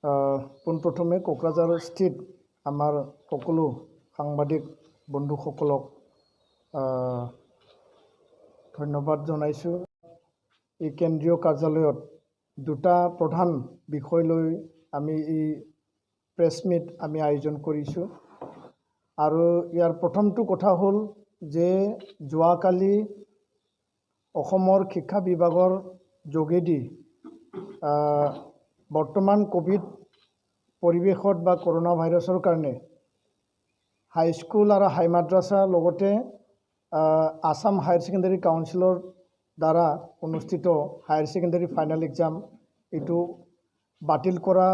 পোনপ্ৰথমে কোকৰাঝাৰ স্থিত আমাৰ সকলো সাংবাদিক বন্ধুসকলক ধন্যবাদ জনাইছোঁ। এই কেন্দ্ৰীয় কাৰ্যালয়ত দুটা প্ৰধান বিষয় লৈ আমি এই প্ৰেছ মিট আমি আয়োজন কৰিছোঁ। আৰু ইয়াৰ প্ৰথমটো কথা হ'ল যে যোৱাকালি অসমৰ শিক্ষা বিভাগৰ যোগেদি বৰ্তমান কোভিড পৰিৱেশত বা কৰোনা ভাইৰাছৰ কাৰণে হাইস্কুল আৰু হাই মাদ্ৰাছা লগতে আসাম হায়াৰ ছেকেণ্ডাৰী কাউন্সিলৰ দ্বাৰা অনুষ্ঠিত হায়াৰ ছেকেণ্ডাৰী ফাইনেল এক্সাম এইটো বাতিল কৰা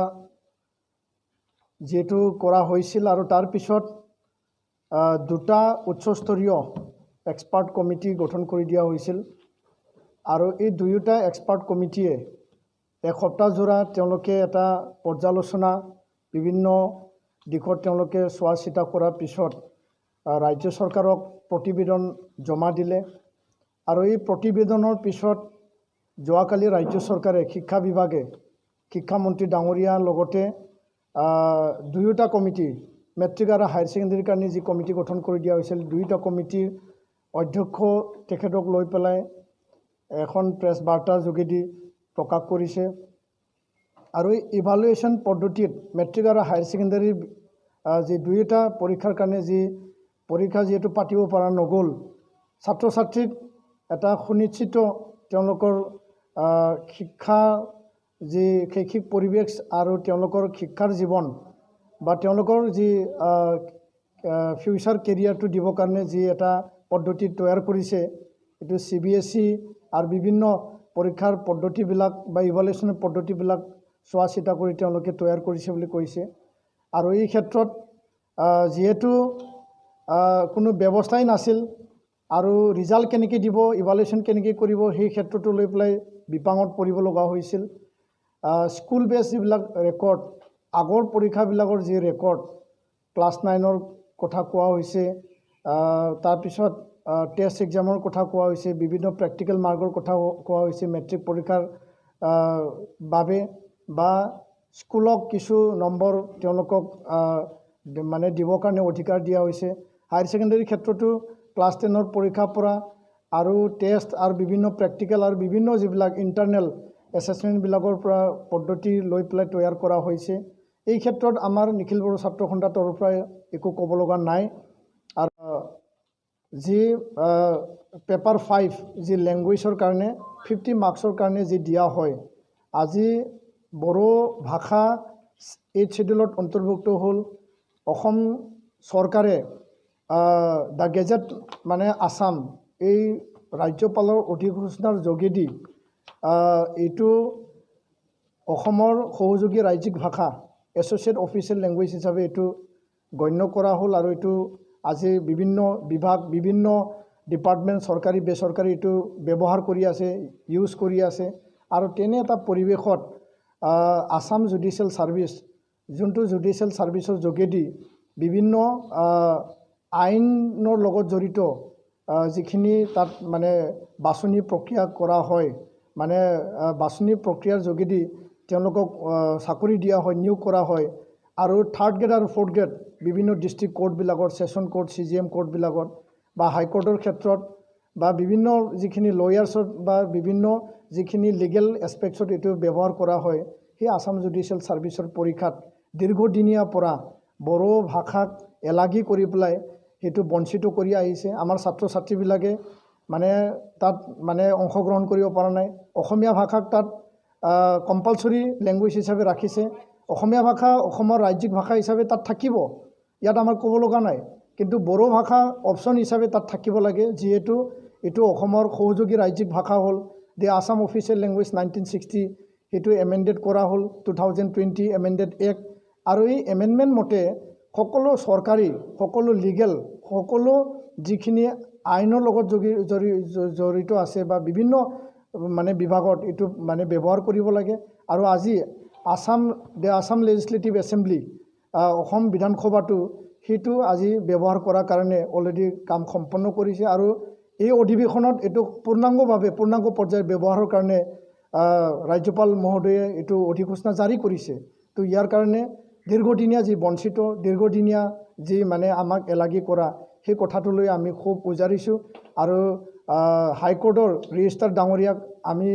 যেটো কৰা হৈছিল। আৰু তাৰ পিছত দুটা উচ্চস্তৰীয় এক্সপাৰ্ট কমিটি গঠন কৰি দিয়া হৈছিল। আৰু এই দুয়োটা এক্সপাৰ্ট কমিটিয়ে এসপ্তাহ জোৰা তেওঁলোকে এটা পৰ্যালোচনা বিভিন্ন দিশত তেওঁলোকে চোৱা চিতা কৰাৰ পিছত ৰাজ্য চৰকাৰক প্ৰতিবেদন জমা দিলে। আৰু এই প্ৰতিবেদনৰ পিছত যোৱাকালি ৰাজ্য চৰকাৰে শিক্ষা বিভাগে শিক্ষামন্ত্ৰী ডাঙৰীয়াৰ লগতে দুয়োটা কমিটি মেট্ৰিক আৰু হায়াৰ ছেকেণ্ডাৰীৰ কাৰণে যি কমিটি গঠন কৰি দিয়া হৈছিল দুয়োটা কমিটিৰ অধ্যক্ষ তেখেতক লৈ পেলাই এখন প্ৰেছ বাৰ্তাৰ যোগেদি প্ৰকাশ কৰিছে। আৰু এই ইভালুৱেশ্যন পদ্ধতিত মেট্ৰিক আৰু হায়াৰ ছেকেণ্ডাৰীৰ যি দুয়োটা পৰীক্ষাৰ কাৰণে যি পৰীক্ষা যিহেতু পাতিব পৰা নগ'ল, ছাত্ৰ ছাত্ৰীক এটা সুনিশ্চিত তেওঁলোকৰ শিক্ষা যি শৈক্ষিক পৰিৱেশ আৰু তেওঁলোকৰ শিক্ষাৰ জীৱন বা তেওঁলোকৰ যি ফিউচাৰ কেৰিয়াৰটো দিবৰ কাৰণে যি এটা পদ্ধতি তৈয়াৰ কৰিছে, এইটো CBSE আৰু বিভিন্ন পৰীক্ষাৰ পদ্ধতিবিলাক বা ইভালুৱেশ্যনৰ পদ্ধতিবিলাক চোৱা চিতা কৰি তেওঁলোকে তৈয়াৰ কৰিছে বুলি কৈছে। আৰু এই ক্ষেত্ৰত যিহেতু কোনো ব্যৱস্থাই নাছিল আৰু ৰিজাল্ট কেনেকৈ দিব, ইভালুৱেশ্যন কেনেকৈ কৰিব, সেই ক্ষেত্ৰটো লৈ পেলাই বিপাঙত পৰিব লগা হৈছিল। স্কুল বেছ যিবিলাক ৰেকৰ্ড, আগৰ পৰীক্ষাবিলাকৰ যি ৰেকৰ্ড, ক্লাছ 9ৰ কথা কোৱা হৈছে, তাৰপিছত টেষ্ট এক্সামৰ কথা কোৱা হৈছে, বিভিন্ন প্ৰেক্টিকেল মাৰ্কৰ কথা কোৱা হৈছে, মেট্ৰিক পৰীক্ষাৰ বাবে বা স্কুলক কিছু নম্বৰ তেওঁলোকক মানে দিবৰ কাৰণে অধিকাৰ দিয়া হৈছে। হায়াৰ ছেকেণ্ডাৰীৰ ক্ষেত্ৰতো ক্লাছ 10ৰ পৰীক্ষাৰ পৰা আৰু টেষ্ট আৰু বিভিন্ন প্ৰেক্টিকেল আৰু বিভিন্ন যিবিলাক ইণ্টাৰনেল এছেছমেণ্টবিলাকৰ পৰা পদ্ধতি লৈ পেলাই তৈয়াৰ কৰা হৈছে। এই ক্ষেত্ৰত আমাৰ নিখিল বড়ো ছাত্ৰ সন্থাৰ তৰফৰ পৰা একো ক'ব লগা নাই। আৰু যি পেপাৰ 5 যি লেংগুৱেজৰ কাৰণে 50 মাৰ্কছৰ কাৰণে যি দিয়া হয়, আজি বড়ো ভাষা 8th শ্বেডিউলত অন্তৰ্ভুক্ত হ'ল। অসম চৰকাৰে দ্য গেজেট মানে আসাম এই ৰাজ্যপালৰ অধিসূচনাৰ যোগেদি এইটো অসমৰ সহযোগী ৰাজ্যিক ভাষা এছ'চিয়েট অফিচিয়েল লেংগুৱেজ হিচাপে এইটো গণ্য কৰা হ'ল। আৰু এইটো আজি বিভিন্ন বিভাগ, বিভিন্ন ডিপাৰ্টমেণ্ট, চৰকাৰী বেচৰকাৰী এইটো ব্যৱহাৰ কৰি আছে, ইউজ কৰি আছে। আৰু তেনে এটা পৰিৱেশত আসাম জুডিচিয়েল ছাৰ্ভিচ, যোনটো জুডিচিয়েল ছাৰ্ভিচৰ যোগেদি বিভিন্ন আইনৰ লগত জড়িত যিখিনি তাত মানে বাছনি প্ৰক্ৰিয়া কৰা হয়, মানে বাছনি প্ৰক্ৰিয়াৰ যোগেদি তেওঁলোকক চাকৰি দিয়া হয়, নিয়োগ কৰা হয়। আৰু 3rd গ্ৰেড আৰু 4th গ্ৰেড বিভিন্ন ডিষ্ট্ৰিক্ট কোৰ্টবিলাকত, ছেশ্যন কোৰ্ট, CJM কোৰ্টবিলাকত বা হাইকোৰ্টৰ ক্ষেত্ৰত বা বিভিন্ন যিখিনি লয়াৰ্ছত বা বিভিন্ন যিখিনি লিগেল এছপেক্টছত এইটো ব্যৱহাৰ কৰা হয়। সেই আসাম জুডিচিয়েল ছাৰ্ভিচৰ পৰীক্ষাত দীৰ্ঘদিনীয়াৰ পৰা বড়ো ভাষাক এলাগী কৰি পেলাই সেইটো বঞ্চিত কৰি আহিছে। আমাৰ ছাত্ৰ ছাত্ৰীবিলাকে মানে তাত মানে অংশগ্ৰহণ কৰিব পৰা নাই। অসমীয়া ভাষাক তাত কম্পালচৰি লেংগুৱেজ হিচাপে ৰাখিছে। অসমীয়া ভাষা অসমৰ ৰাজ্যিক ভাষা হিচাপে তাত থাকিব, ইয়াত আমাৰ ক'ব লগা নাই। কিন্তু বড়ো ভাষা অপশ্যন হিচাপে তাত থাকিব লাগে, যিহেতু এইটো অসমৰ সহযোগী ৰাজ্যিক ভাষা হ'ল। দি আসাম অফিচিয়েল লেংগুৱেজ 1960 সেইটো এমেণ্ডেড কৰা হ'ল 2020 এমেণ্ডেড এক্ট। আৰু এই এমেণ্ডমেণ্ট মতে সকলো চৰকাৰী, সকলো লিগেল, সকলো যিখিনি আইনৰ লগত জড়িত আছে বা বিভিন্ন মানে বিভাগত এইটো মানে ব্যৱহাৰ কৰিব লাগে। আৰু আজি আসাম লেজিছলেটিভ এছেম্বলি, অসম বিধানসভাটো সেইটো আজি ব্যৱহাৰ কৰাৰ কাৰণে অলৰেডি কাম সম্পন্ন কৰিছে। আৰু এই অধিৱেশনত এইটো পূৰ্ণাংগ পৰ্যায়ত ব্যৱহাৰৰ কাৰণে ৰাজ্যপাল মহোদয়ে এইটো অধিসূচনা জাৰি কৰিছে। তো ইয়াৰ কাৰণে দীৰ্ঘদিনীয়া যি বঞ্চিত দীৰ্ঘদিনীয়া যি মানে আমাক এলাগী কৰা সেই কথাটোলৈ আমি খুব উজাৰিছোঁ আৰু হাইকোৰ্টৰ ৰেজিষ্ট্ৰাৰ ডাঙৰীয়াক আমি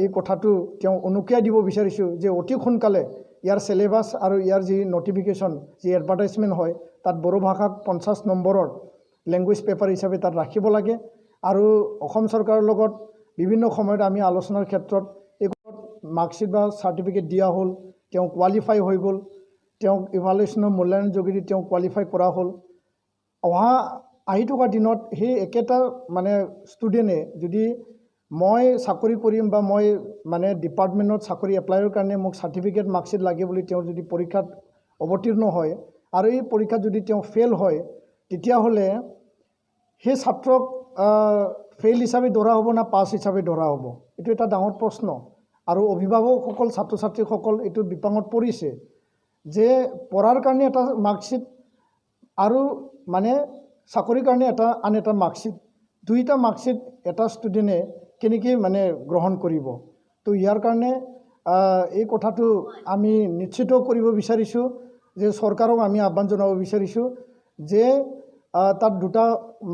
এই কথাটো তেওঁ অনুকিয়াই দিব বিচাৰিছোঁ যে অতি সোনকালে ইয়াৰ চিলেবাছ আৰু ইয়াৰ যি নটিফিকেশ্যন যি এডভাৰটাইজমেণ্ট হয় তাত বড়ো ভাষাক 50 নম্বৰৰ লেংগুৱেজ পেপাৰ হিচাপে তাত ৰাখিব লাগে আৰু অসম চৰকাৰৰ লগত বিভিন্ন সময়ত আমি আলোচনাৰ ক্ষেত্ৰত এই মাৰ্কশ্বিট বা চাৰ্টিফিকেট দিয়া হ'ল তেওঁ কোৱালিফাই হৈ গ'ল তেওঁক ইভালুৱেশ্যনৰ মূল্যায়নৰ যোগেদি তেওঁ কোৱালিফাই কৰা হ'ল আহি থকা দিনত সেই একেটা মানে ষ্টুডেণ্টে যদি মই চাকৰি কৰিম বা মই মানে ডিপাৰ্টমেণ্টত চাকৰি এপ্লাইৰ কাৰণে মোক চাৰ্টিফিকেট মাৰ্কশ্বিট লাগে বুলি তেওঁ যদি পৰীক্ষাত অৱতীৰ্ণ হয় আৰু এই পৰীক্ষাত যদি তেওঁ ফেইল হয় তেতিয়াহ'লে সেই ছাত্ৰক ফেইল হিচাপে ধৰা হ'ব না পাছ হিচাপে ধৰা হ'ব এইটো এটা ডাঙৰ প্ৰশ্ন আৰু অভিভাৱকসকল ছাত্ৰ ছাত্ৰীসকল এইটো বিপাঙত পৰিছে যে পঢ়াৰ কাৰণে এটা মাৰ্কশ্বিট আৰু মানে চাকৰিৰ কাৰণে আন এটা মাৰ্কশ্বিট দুইটা মাৰ্কশ্বিট এটা ষ্টুডেণ্টে কেনেকৈ মানে গ্ৰহণ কৰিব তো ইয়াৰ কাৰণে এই কথাটো আমি নিশ্চিত কৰিব বিচাৰিছোঁ যে চৰকাৰক আমি আহ্বান জনাব বিচাৰিছোঁ যে তাত দুটা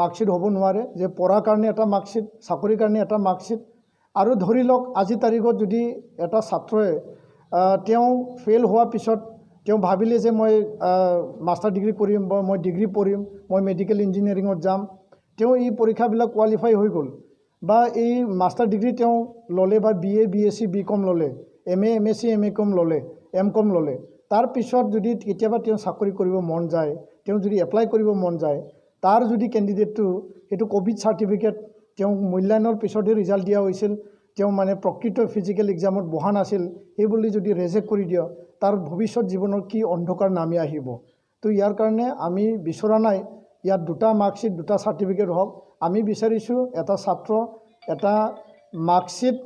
মাৰ্কশ্বিট হ'ব নোৱাৰে যে পঢ়াৰ কাৰণে এটা মাৰ্কশ্বিট চাকৰিৰ কাৰণে এটা মাৰ্কশ্বিট আৰু ধৰি লওক আজি তাৰিখত যদি এটা ছাত্ৰই তেওঁ ফেইল হোৱাৰ পিছত তেওঁ ভাবিলে যে মই মাষ্টাৰ ডিগ্ৰী কৰিম বা মই ডিগ্ৰী পঢ়িম মই মেডিকেল ইঞ্জিনিয়াৰিঙত যাম তেওঁ এই পৰীক্ষাবিলাক কোৱালিফাই হৈ গ'ল বা এই মাষ্টাৰ ডিগ্ৰী তেওঁ ল'লে বা BA BSc BCom ল'লে MA MSc MCom ল'লে MCom ল'লে তাৰপিছত যদি কেতিয়াবা তেওঁ চাকৰি কৰিব মন যায় তেওঁ যদি এপ্লাই কৰিব মন যায় তাৰ যদি কেণ্ডিডেটটো সেইটো কোভিড চাৰ্টিফিকেট তেওঁ মূল্যায়নৰ পিছতহে ৰিজাল্ট দিয়া হৈছিল তেওঁ মানে প্ৰকৃত ফিজিকেল এক্সামত বহা নাছিল সেই বুলি যদি ৰেজেক্ট কৰি দিয় তাৰ ভৱিষ্যত জীৱনৰ কি অন্ধকাৰ নামি আহিব তো ইয়াৰ কাৰণে আমি বিচৰা নাই ইয়াত দুটা মাৰ্কশ্বিট দুটা চাৰ্টিফিকেট হওক আমি বিচাৰিছোঁ এটা ছাত্ৰ এটা মাৰ্কশ্বিট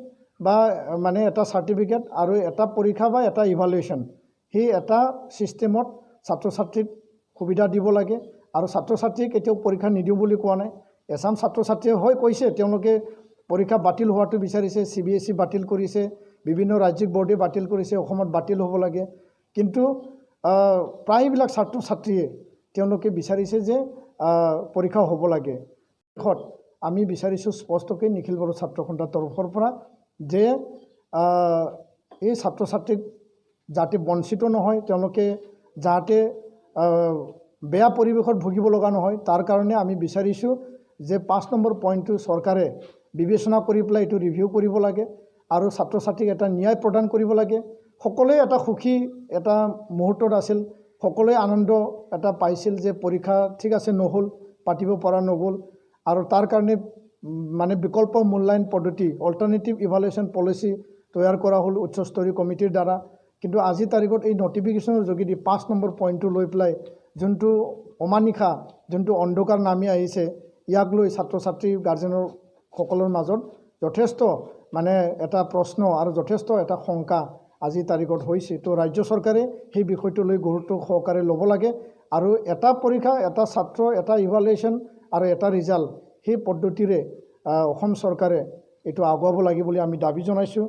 বা মানে এটা চাৰ্টিফিকেট আৰু এটা পৰীক্ষা বা এটা ইভালুৱেশ্যন সেই এটা ছিষ্টেমত ছাত্ৰ ছাত্ৰীক সুবিধা দিব লাগে আৰু ছাত্ৰ ছাত্ৰীক কেতিয়াও পৰীক্ষা নিদিওঁ বুলি কোৱা নাই এছাম ছাত্ৰ ছাত্ৰীয়ে হয় কৈছে তেওঁলোকে পৰীক্ষা বাতিল হোৱাটো বিচাৰিছে CBSE বাতিল কৰিছে বিভিন্ন ৰাজ্যিক বোৰ্ডে বাতিল কৰিছে অসমত বাতিল হ'ব লাগে কিন্তু প্ৰায়বিলাক ছাত্ৰ ছাত্ৰীয়ে তেওঁলোকে বিচাৰিছে যে পৰীক্ষা হ'ব লাগে আমি বিচাৰিছোঁ স্পষ্টকৈ নিখিল বড়ো ছাত্ৰ সন্থাৰ তৰফৰ পৰা যে এই ছাত্ৰ ছাত্ৰীক যাতে বঞ্চিত নহয় তেওঁলোকে যাতে বেয়া পৰিৱেশত ভুগিব লগা নহয় তাৰ কাৰণে আমি বিচাৰিছোঁ যে 5 নম্বৰ পইণ্টটো চৰকাৰে বিবেচনা কৰি পেলাই এইটো ৰিভিউ কৰিব লাগে আৰু ছাত্ৰ ছাত্ৰীক এটা ন্যায় প্ৰদান কৰিব লাগে সকলোৱে এটা সুখী এটা মুহূৰ্তত আছিল সকলোৱে আনন্দ এটা পাইছিল যে পৰীক্ষা ঠিক আছে নহ'ল পাতিব পৰা নগ'ল আৰু তাৰ কাৰণে মানে বিকল্প মূল্যায়ন পদ্ধতি অল্টাৰনেটিভ ইভালুৱেশ্যন পলিচি তৈয়াৰ কৰা হ'ল উচ্চস্তৰীয় কমিটিৰ দ্বাৰা কিন্তু আজি তাৰিখত এই নটিফিকেশ্যনৰ যোগেদি 5 নম্বৰ পইণ্টটো লৈ পেলাই যোনটো অমানিশা যোনটো অন্ধকাৰ নামি আহিছে ইয়াক লৈ ছাত্ৰ ছাত্ৰী গাৰ্জেনৰ সকলৰ মাজত যথেষ্ট মানে এটা প্ৰশ্ন আৰু যথেষ্ট এটা শংকা আজি তাৰিখত হৈছে তো ৰাজ্য চৰকাৰে সেই বিষয়টো লৈ গুৰুত্ব সহকাৰে ল'ব লাগে আৰু এটা পৰীক্ষা এটা ছাত্ৰ এটা ইভালুৱেশ্যন আৰু এটা ৰিজাল্ট সেই পদ্ধতিৰে অসম চৰকাৰে এইটো আগুৱাব লাগে বুলি আমি দাবী জনাইছোঁ।